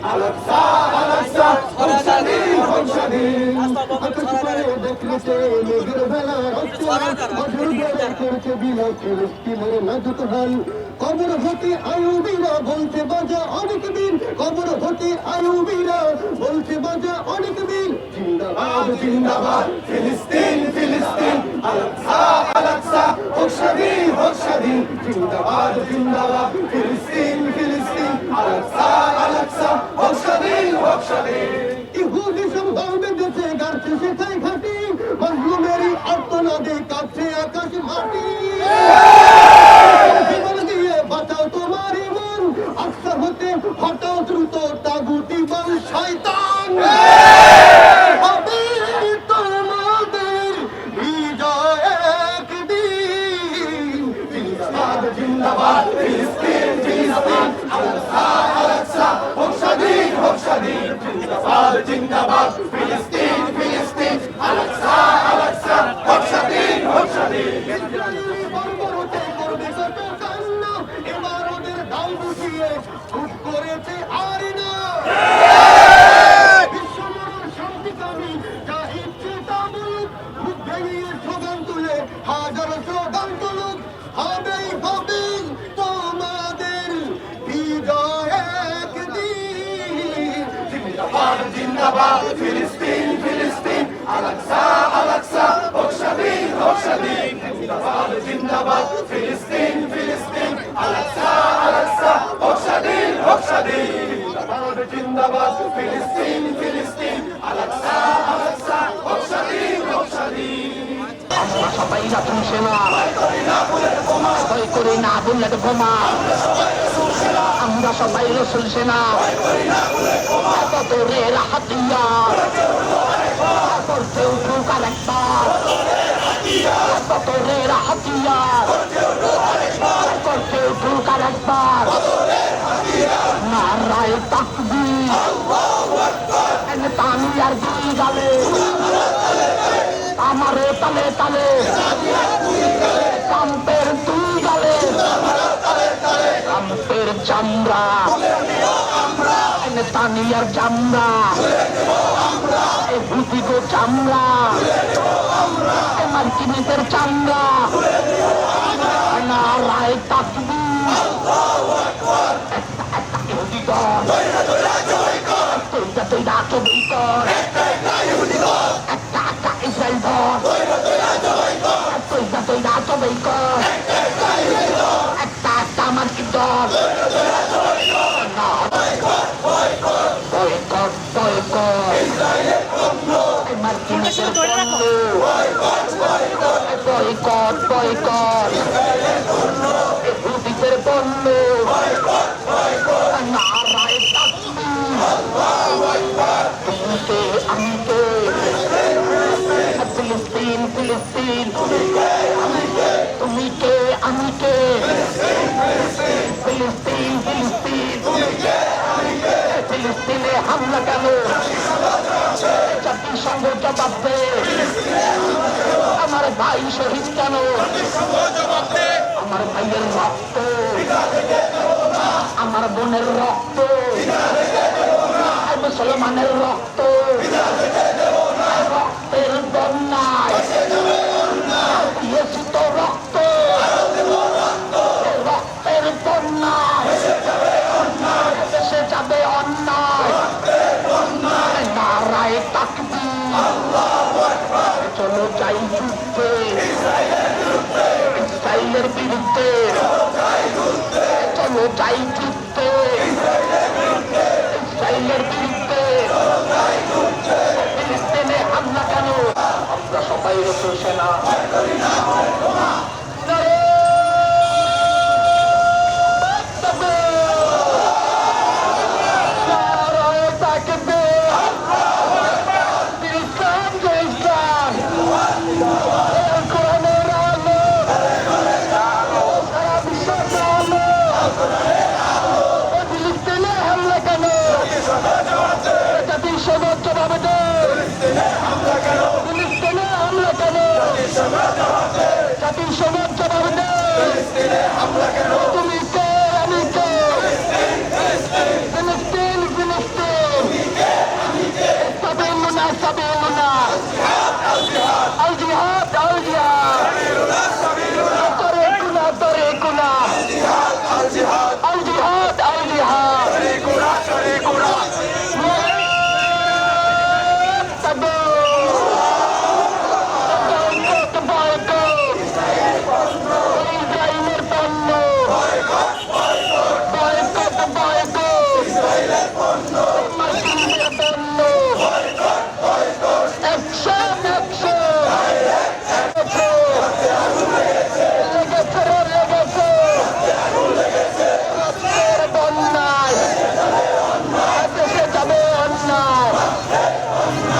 আলাক্সা আলাক্সা হোক স্বাধীন হোক স্বাধীন আকাশ পানে দেখলেছে মেঘের বেলা করছে বিলাপ ফিলিস্তিনের নাজুক হাল কবর হতে আইয়ুবীরা বলছে বাজা অনেক দিন কবর হতে আইয়ুবীরা বলছে বাজা অনেক দিন জিন্দাবাদ জিন্দাবাদ ফিলিস্তিন ফিলিস্তিন আলাক্সা আলাক্সা হোক স্বাধীন জিন্দাবাদ জিন্দাবাদ ফিলিস্তিন ফিলিস্তিন আলাক্সা আলাক্সা হোক স্বাধীন ইহুদি সম্ভব বেঁধেছে গাড়ছে সেটাই ঘাটি মজলুমেরই আর্তনাদে কাঁপছে আকাশ মাটি জীবন দিয়ে বাঁচাও তোমার মন আকসা হতে হটাও দ্রুত তাগুতি বল শয়তান হবে তোমাদের বিজয় একদিন জিন্দাবাদ জিন্দাবাদ ফিলিস্তিন ফিলিস্তিন আলাক্সা আলাক্সা হোক স্বাধীন জিন্দাবাদ জিন্দাবাদ ফিলিস্তিন ফিলিস্তিন আলাক্সা আলাক্সা হোক স্বাধীন বর্বরতে করবে কত কান্না এবার ওদের দাও বুঝিয়ে চুপ করেছে আর না বিশ্বমরণ শান্তিকামী যা ইচ্ছে তা বলুক মুখ ভেঙে স্লোগান তুলে হাজারো স্লোগান তুলুক হবেই হবে তোমাদের বিজয় একদিন জিন্দাবাদ জিন্দাবাদ ফিলিস্তিন ফিলিস্তিন আলাক্সা আলাক্সা হোক স্বাধীন জিন্দাবাদ জিন্দাবাদ ফিলিস্তিন ফিলিস্তিন আলাক্সা আলাক্সা হোক স্বাধীন জিন্দাবাদ জিন্দাবাদ ফিলিস্তিন ফিলিস্তিন আলাক্সা আলাক্সা হোক স্বাধীন আমরা সবাই রাতুল সেনা ভয় করি না বুলেট বোমা আমরা সবাই রসুল সেনা তোরের হাতিয়ার করতে উঠুক আরেকবার তোরের হাতিয়ার করতে উঠুক আরেকবার নারায়ে তাকবীর তানিয়ার দুই গালে আমারে তালে তালে কাম্পের দুই গালে কাম্পের চামড়া তানিয়ার চামড়া হুদিগো চামড়া মার্কিনীদের চামড়া নারায়ে তাকবীর একটা ইহুদি দল তৈরা ছবি কর একটা ইসরায়েল দল তৈরা ছবি কর একটা মার্কিন দল মার্কিনীদের পণ্য বয়কট হুদিদের পণ্য নারায়ে তাকবীর আমি কে ফিলিস্তিন ফিলিস্তিন তুমি কে আমি কে ফিলিস্তিন ফিলিস্তিন ফিলিস্তিনে হামলা কেন জাতিসংঘ জবাব দে আমার ভাই শহীদ কেন আমার ভাইয়ের রক্ত আমার বোনের রক্ত মুসলমানের রক্ত রক্তের বন্যায় দিয়েছি তো রক্ত রক্তের বন্যায় দেশে যাবে অন্যায় নারায়ে তাকবীর চলো যাই যুদ্ধে ইসরায়েলের বিরুদ্ধে চলো যাই যুদ্ধে ইসরায়েলের বিরুদ্ধে ফিলিস্তিনে হামলা কেন আমরা সবাই রসুল সেনা জাতির সমাজ জবাব দেয়।